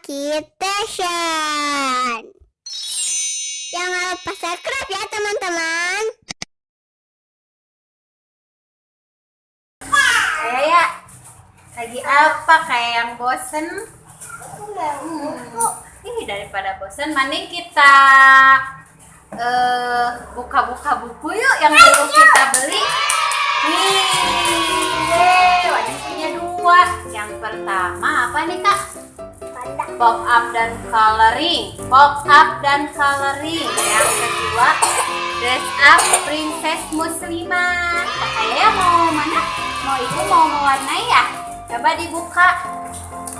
Kitation. Jangan lupa subscribe ya teman-teman. Kayak lagi apa? Kayak yang bosen? Ini daripada bosen, mending kita buka-buka buku yuk yang dulu kita beli. Nih, Wajib punya dua. Yang pertama apa nih kak? Pop up dan coloring. Pop up dan coloring. Yang kedua, dress up princess muslimah. Kakaknya mau mana? Mau itu mau mewarnai ya? Coba dibuka.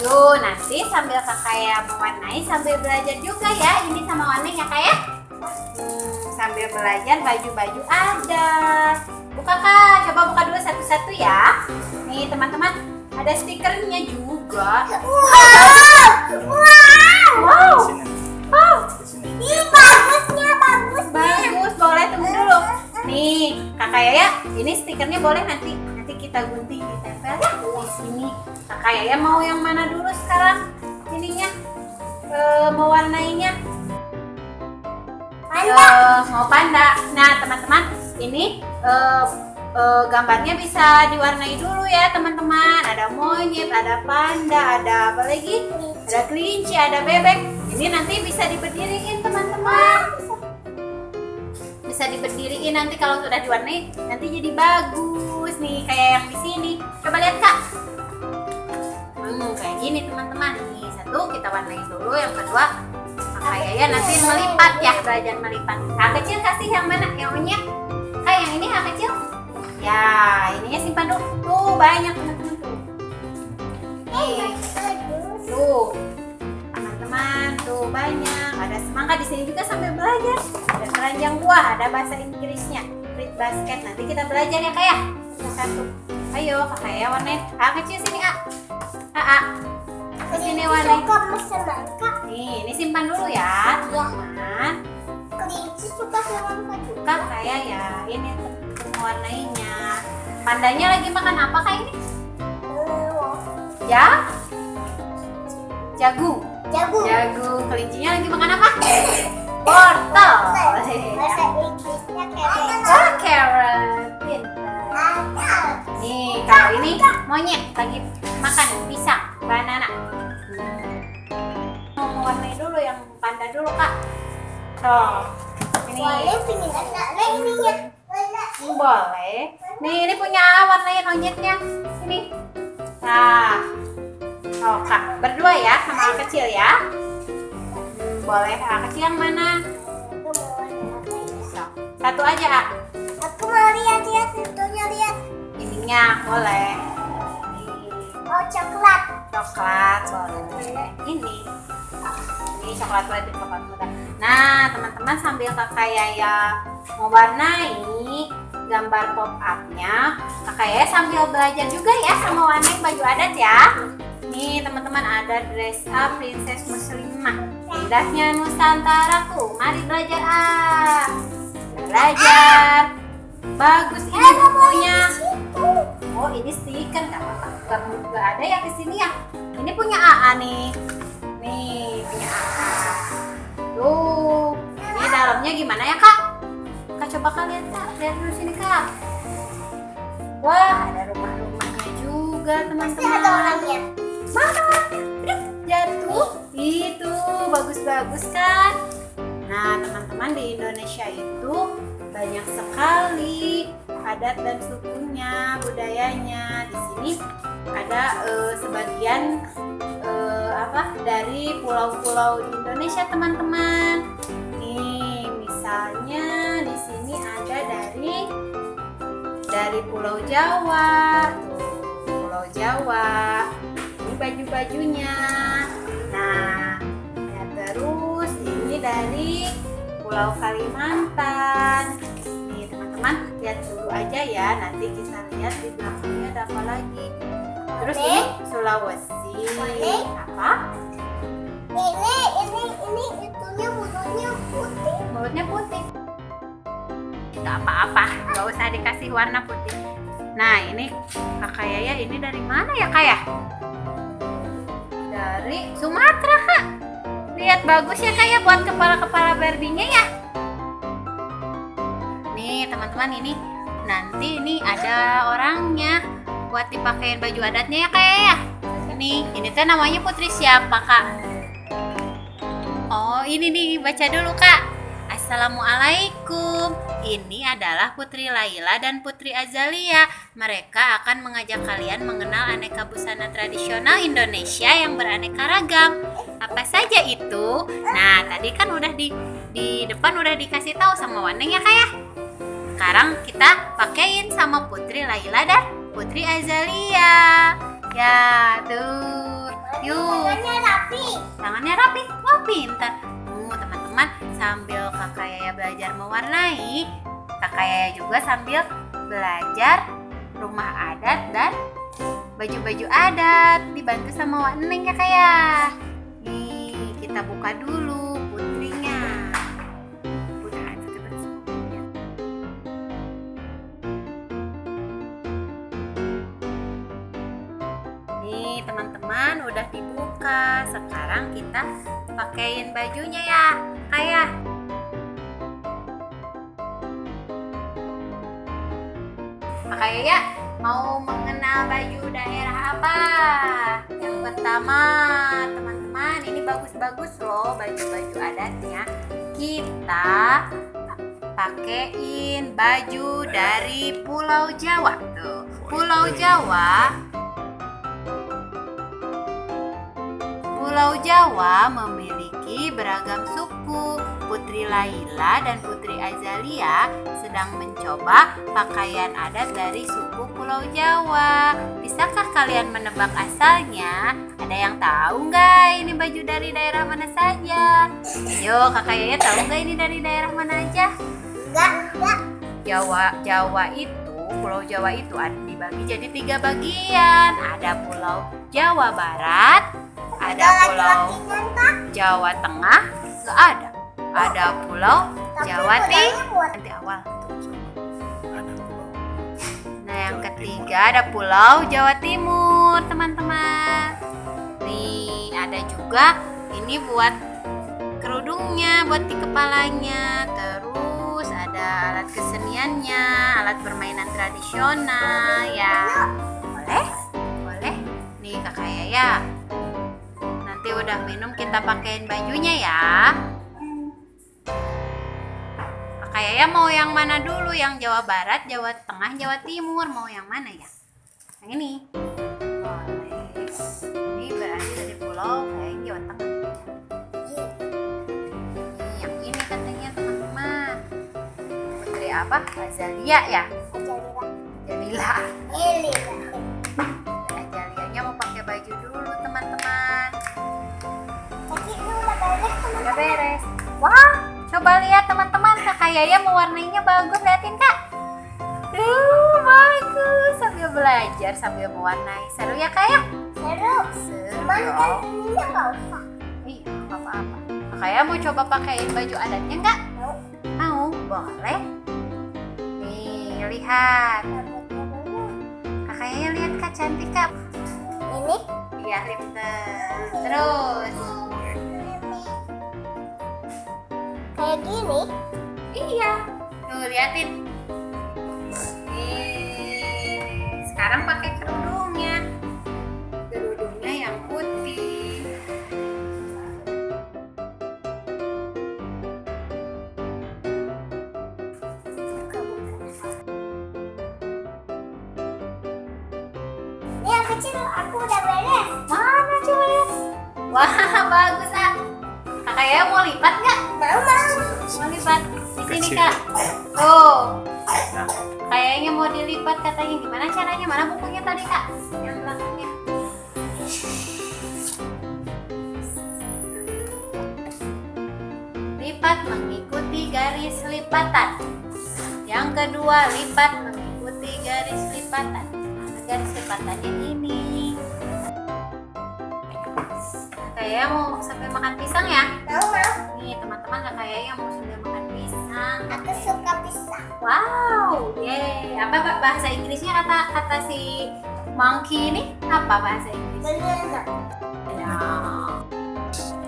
Yuk, nanti sambil kakak mewarnai sambil belajar juga ya. Ini sama warnanya kak ya. Sambil belajar baju-baju ada. Buka kak, coba buka dulu satu-satu ya. Nih teman-teman, ada stikernya juga. Wow. Ini bagusnya, Bagus, boleh tunggu dulu. Nih, kakak Yaya, ini stikernya boleh nanti kita gunting ditempel ya di sini. Kakak Yaya mau yang mana dulu sekarang? Ininya mewarnainya. Mau panda. Nah, teman-teman, ini gambarnya bisa diwarnai dulu ya, teman-teman. Ada monyet, ada panda, ada apa lagi? Ada kelinci, ada bebek. Ini nanti bisa diberdiriin, teman-teman. Bisa diberdiriin nanti kalau sudah diwarnai, nanti jadi bagus nih kayak yang di sini. Coba lihat kak. Kayak gini teman-teman. Nih satu kita warnai dulu, yang kedua Yaya nanti melipat ya, belajar melipat. Kak kecil kasih yang mana? Yang monyet? Kak yang ini kak kecil? Ya, ininya simpan dulu. Tuh banyak teman-teman tuh. Nih, tuh teman-teman tuh banyak. Ada semangka di sini juga sambil belajar. Ada keranjang buah, ada bahasa Inggrisnya. Fruit basket. Nanti kita belajar ya kak ya. Satu. Ayo kakak ya warnain. Kak kecil sini kak. Kak. Kesini warnain. Nih, ini simpan dulu ya, teman-teman. Kelinci suka semangka juga. Kak kayak ya, ini warnainya. Pandanya lagi makan apa kak ini? Ya? Jagung. Jagung. Kelincinya lagi makan apa? Wortel. Bahasa Inggrisnya Carrot. Pintar. Nih, kalau ini monyet lagi makan pisang, banana. Mau mewarnai dulu yang panda dulu kak. Tuh. Ini. Boleh. Nih, ini punya warnanya monyetnya. Ini. Nah. Oh, kak, berdua ya sama anak kecil ya. Boleh, anak kecil yang mana? Satu aja, Kak. Aku mau lihat tentunya lihat. Ininya boleh. Oh, coklat. Coklat boleh. Ini coklat muda, coklat muda. Nah, teman-teman sambil kakak Yaya mewarnai gambar pop up-nya, kakak Yaya sambil belajar juga ya sama warnain baju adat ya. Nih teman-teman, ada dress up princess muslimah. Indahnya Nusantaraku. Mari belajar belajar. Bagus ini bukunya. Oh, ini stiker nggak apa-apa. Nggak ada yang di sini ya. Ini punya AA nih. Nih punya AA. Tuh, ini dalamnya gimana ya kak? Kak coba kak lihat kak. Lihat dulu sini kak. Wah, ada rumah-rumahnya juga teman-teman. Pasti ada orangnya. Mana? Jatuh. Itu bagus-bagus kan? Nah, teman-teman, di Indonesia itu banyak sekali adat dan sukunya, budayanya. Di sini ada sebagian dari pulau-pulau di Indonesia, teman-teman. Nih, misalnya di sini ada dari Pulau Jawa. Tuh, Pulau Jawa. Ini baju-bajunya. Nah, ya terus ini dari Pulau Kalimantan. Nih teman-teman, lihat dulu aja ya. Nanti kita lihat di belakangnya ada apa lagi. Terus ini Sulawesi. Apa? Ini itunya mulutnya putih. Mulutnya putih. Gak apa-apa, gak usah dikasih warna putih. Nah, ini kakak Yaya ini dari mana ya kak ya? Dari Sumatera kak. lihat bagus ya kayak buat kepala-kepala Barbie-nya ya. Nih teman-teman, ini nanti ini ada orangnya buat dipakein baju adatnya ya kayak ya. Ini teh namanya putri siapa kak? Oh ini nih, baca dulu kak. Assalamualaikum. Ini adalah Putri Laila dan Putri Azalia. Mereka akan mengajak kalian mengenal aneka busana tradisional Indonesia yang beraneka ragam. Apa saja itu? Nah, tadi kan udah di depan udah dikasih tahu sama Waneng ya, Kak ya. Sekarang kita pakein sama Putri Laila dan Putri Azalia. Ya, tuh. Yuk. Tangannya rapi. Tangannya rapi. Wah, pintar. Teman-teman, sambil Kakak Yaya belajar mewarnai, Kakak Yaya juga sambil belajar rumah adat dan baju-baju adat, dibantu sama Wak Neng ya Kak ya. Nih, kita buka dulu putrinya. Nih teman-teman, udah dibuka. Sekarang kita pakein bajunya ya, kayak Kakak ya mau mengenal baju daerah apa? Yang pertama, teman-teman, ini bagus-bagus loh baju-baju adatnya. Kita pakein baju dari Pulau Jawa tuh. Pulau Jawa memiliki beragam suku. Putri Laila dan Putri Azalia sedang mencoba pakaian adat dari suku Pulau Jawa. Bisakah kalian menebak asalnya? Ada yang tahu nggak ini baju dari daerah mana saja? Yo, Kakak Yaya tahu nggak ini dari daerah mana aja? Enggak. Jawa itu, Pulau Jawa itu ada dibagi jadi 3 bagian. Ada Pulau Jawa Barat, ada Pulau Jawa Tengah, nggak ada. Ada Pulau Jawa Timur. Nanti awal. Nah, yang ketiga ada Pulau Jawa Timur, teman-teman. Nih, ada juga ini buat kerudungnya, buat di kepalanya. Terus ada alat keseniannya, alat permainan tradisional ya. Boleh. Nih Kakak Yaya. Nanti udah minum kita pakein bajunya ya. Kakak Yaya mau yang mana dulu? Yang Jawa Barat, Jawa Tengah, Jawa Timur? Mau yang mana ya? Yang ini? Boleh. Ini berarti dari pulau kayak Jawa Tengah. Yang ini katanya teman-teman. Putri apa? Azalia ya? Azalia. Azalianya mau pakai baju dulu teman-teman. Udah beres. Wah, coba lihat teman-teman, Kakak Yaya mewarnainya bagus, liatin Kak. Bagus. Sambil belajar, sambil mewarnai. Seru ya Kak ya? Seru. Cuman kan ininya nggak usah. Iya, nggak apa-apa. Kakak Yaya mau coba pakein baju adatnya nggak? Mau? Boleh. Nih, lihat. Kakak Yaya lihat Kak, cantik Kak. Ini? Iya, lipstick. Terus. Kayak gini? Iya. Tuh, liatin. Sekarang pakai kerudungnya. Kerudungnya yang putih. Ini yang kecil aku udah beres. Mana coba lihat? Wah, bagus ah. Kakak Yaya mau lipat nggak? Mau. Mau lipat di sini Kak. Tuh. Kayaknya mau dilipat katanya. Gimana caranya? Mana bukunya tadi Kak? Yang belakangnya. Lipat mengikuti garis lipatan. Yang kedua, lipat mengikuti garis lipatan. Nah, garis lipatannya ini. Kakak Yaya mau sambil makan pisang ya? Mau. Nih teman-teman, Kakak Yaya mau sambil makan pisang. Aku suka pisang. Wow, yeay. Apa bahasa Inggrisnya kata si monkey ini? Apa bahasa Inggris? Banana. Ya.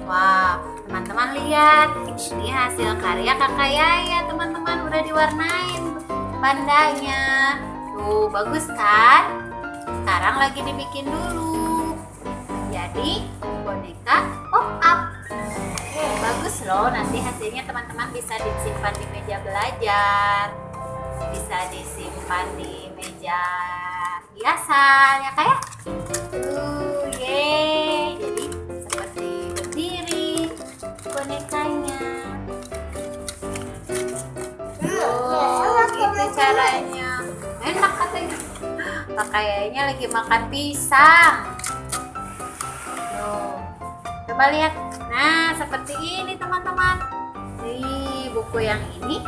Wah, teman-teman lihat, ini hasil karya kakak Yaya, teman-teman, udah diwarnain pandanya. Tuh, bagus kan? Sekarang lagi dibikin dulu. Jadi, boneka pop up. Bagus loh, nanti hasilnya teman-teman bisa disimpan di meja belajar. Bisa disimpan di meja hiasan, ya kayak? Yeay. Jadi, seperti berdiri bonekanya. Gitu caranya. Enak katanya. Kayaknya lagi makan pisang. Tuh. Coba lihat. Nah, seperti ini teman-teman. Nih, buku yang ini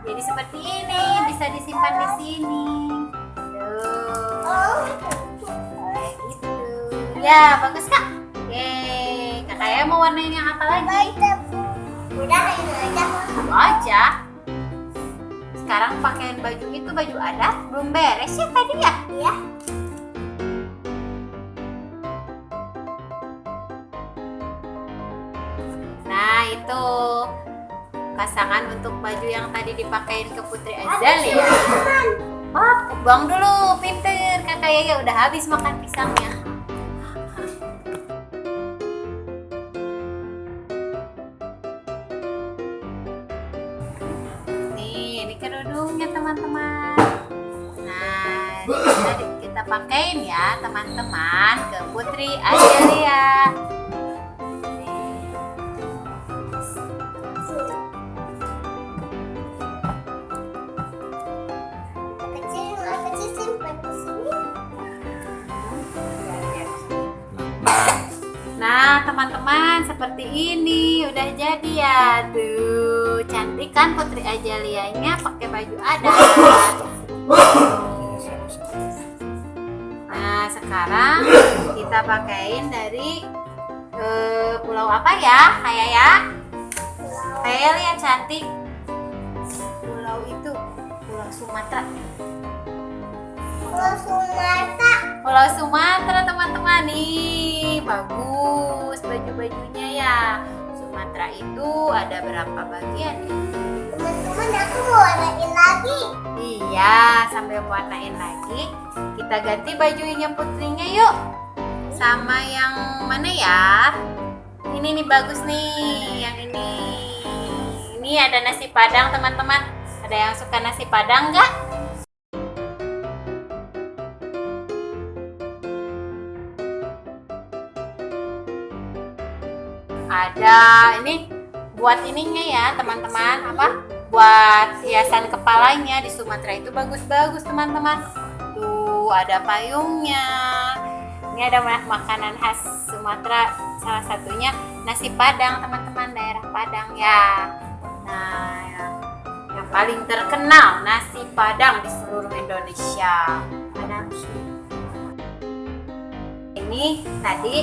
jadi seperti ini, bisa disimpan di sini. Tuh. Kayak gitu. Ya, bagus Kak. Yeay. Kakak Yaya mau warnain yang apa lagi? Udah ini aja. Itu aja. Sekarang pakaian baju itu baju adat belum beres ya tadi ya? Iya. Nah itu pasangan untuk baju yang tadi dipakein ke Putri Azalia. Oh, buang dulu, pinter. Kakak Yaya udah habis makan pisangnya. Nih, ini kerudungnya teman-teman. Nah, kita pakein ya teman-teman ke Putri Azalia. Kecil simpan di sini. Nah teman-teman seperti ini udah jadi ya. Tuh cantik kan Putri Azalianya pakai baju adat. Nah sekarang kita pakaiin dari pulau apa ya kayak ya? Kayak lihat cantik. Pulau itu Pulau Sumatera. Pulau Sumatera. Pulau Sumatera teman-teman nih bagus baju-bajunya ya. Sumatera itu ada berapa bagian ya? Teman-teman aku mau warnain lagi. Iya sambil warnain lagi kita ganti bajunya Putrinya yuk. Sama yang mana ya? Ini nih bagus nih yang ini. Ini ada nasi padang teman-teman. Ada yang suka nasi padang nggak? Ada ini buat ininya ya teman-teman apa buat hiasan kepalanya di Sumatera itu bagus-bagus teman-teman. Tuh ada payungnya. Ini ada makanan khas Sumatera, salah satunya nasi padang teman-teman, daerah Padang ya. Nah yang paling terkenal nasi padang di seluruh Indonesia. Ini tadi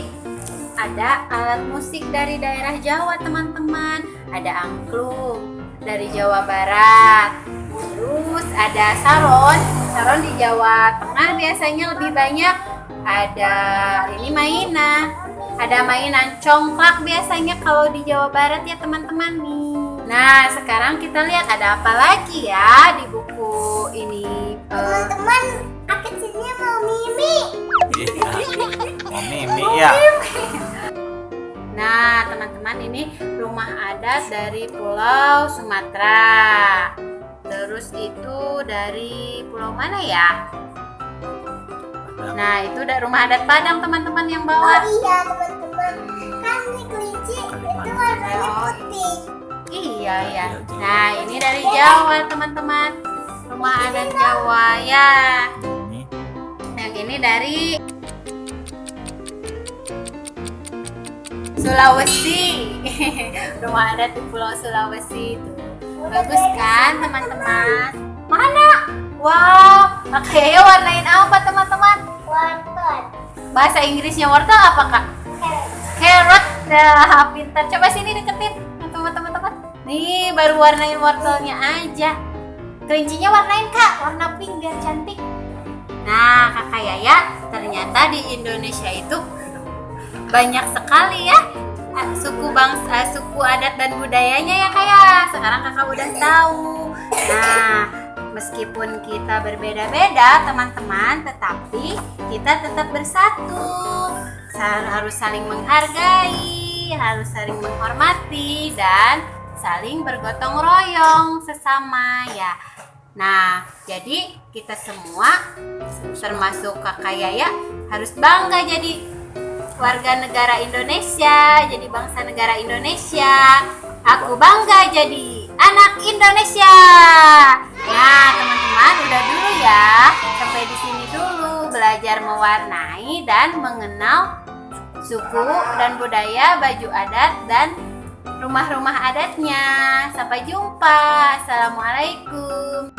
ada alat musik dari daerah Jawa teman-teman. Ada angklung dari Jawa Barat. Terus ada saron. Saron di Jawa Tengah biasanya lebih banyak. Ada ini mainan. Ada mainan congklak biasanya kalau di Jawa Barat ya teman-teman nih. Nah sekarang kita lihat ada apa lagi ya di buku ini. Teman-teman, aku kecilnya mau Mimi. Mau Mimi ya. Nah teman-teman ini rumah adat dari Pulau Sumatera. Terus itu dari pulau mana ya? Nah itu dari rumah adat Padang teman-teman yang Oh bawa. iya teman-teman, kan di kelinci itu warnanya putih. Iya ya. Nah ini dari Jawa teman-teman. Rumah adat Jawa ya. Ini Yang ini dari Sulawesi. Rumah adat di Pulau Sulawesi itu. Bagus kan teman-teman? Mana? Wow, kayaknya warnain apa teman-teman? Wortel. Bahasa Inggrisnya wortel apa kak? Carrot. Nah, pintar. Coba sini deketin teman-teman. Nih baru warnain wortelnya aja. Kelincinya warnain kak, warna pink biar cantik. Nah kakak Yaya, ternyata di Indonesia itu banyak sekali ya suku adat dan budayanya ya Kak ya. Sekarang Kakak udah tahu. Nah, meskipun kita berbeda-beda teman-teman, tetapi kita tetap bersatu. Harus saling menghargai, harus saling menghormati, dan saling bergotong royong sesama ya. Nah, jadi kita semua termasuk Kakak Yaya harus bangga jadi warga negara Indonesia, jadi bangsa negara Indonesia. Aku bangga jadi anak Indonesia. Nah, teman-teman udah dulu ya. Sampai di sini dulu belajar mewarnai dan mengenal suku dan budaya, baju adat dan rumah-rumah adatnya. Sampai jumpa. Assalamualaikum.